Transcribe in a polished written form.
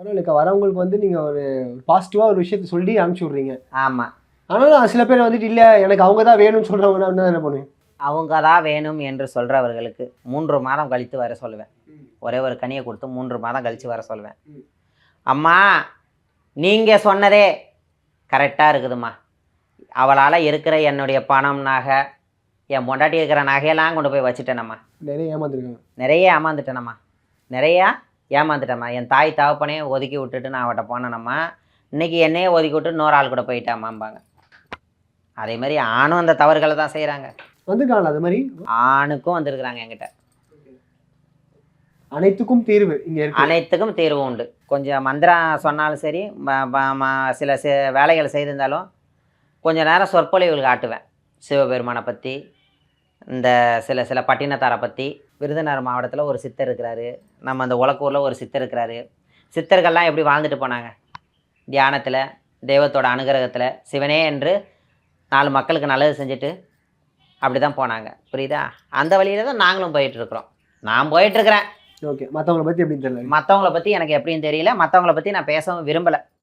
பரவாயில்லைக்கா, வரவங்களுக்கு வந்து நீங்க ஒரு பாசிட்டிவா ஒரு விஷயத்த சொல்லி அனுப்பிச்சு விடுறீங்க. ஆமா. ஆனாலும் சில பேர் வந்துட்டு இல்ல எனக்கு அவங்க தான் வேணும்னு சொல்றவங்கன்னா என்ன பண்ணுவீங்க? அவங்க தான் வேணும் என்று சொல்றவர்களுக்கு 3 மாதம் கழித்து வர சொல்லுவேன். ஒரே ஒரு கனியை கொடுத்து 3 மாதம் கழித்து வர சொல்லுவேன். அம்மா நீங்க சொன்னதே கரெக்டாக இருக்குதும்மா. அவளால் இருக்கிற என்னுடைய பணம் நகை, என் பொண்டாட்டி இருக்கிற நகையெல்லாம் கொண்டு போய் வச்சுட்டேனம்மா. நிறைய ஏமாந்துருக்காங்க. நிறைய ஏமாந்துட்டேனம்மா. நிறையா ஏமாந்துட்டேம்மா. என் தாய் தகப்பனே ஒதுக்கி விட்டுட்டு நான் அவட்ட போனேனம்மா. இன்னைக்கு என்னையே ஒதுக்கி விட்டு இன்னொரு ஆள் கூட போயிட்டாம்மாம்பாங்க. அதே மாதிரி ஆணும் அந்த தவறுகளை தான் செய்கிறாங்க. வந்துருக்காங்களா அது மாதிரி? ஆணுக்கும் வந்திருக்கிறாங்க என்கிட்ட. அனைத்துக்கும் தீர்வு இங்க இருக்கு. அனைத்துக்கும் தீர்வு உண்டு. கொஞ்சம் மந்திரம் சொன்னாலும் சரி, சில வேலைகள் செய்திருந்தாலும் கொஞ்ச நேரம் சொற்பொழிவுகள் காட்டுவேன். சிவபெருமானை பற்றி, இந்த சில பட்டினத்தாரை பற்றி. விருதுநகர் மாவட்டத்தில் ஒரு சித்தர் இருக்கிறாரு. நம்ம அந்த உலக்கூரில் ஒரு சித்தர் இருக்கிறாரு. சித்தர்கள்லாம் எப்படி வாழ்ந்துட்டு போனாங்க? தியானத்தில், தெய்வத்தோட அனுகிரகத்தில், சிவனே என்று 4 மக்களுக்கு நல்லது செஞ்சுட்டு அப்படி தான் போனாங்க. புரியுதா? அந்த வழியில் தான் நாங்களும் போயிட்டுருக்குறோம். நான் போயிட்டுருக்கிறேன். ஓகே. மற்றவங்களை பற்றி எப்படின்னு தெரியல. மற்றவங்கள பற்றி எனக்கு எப்படின்னு தெரியல. மற்றவங்கள பற்றி நான் பேசவும் விரும்பலை.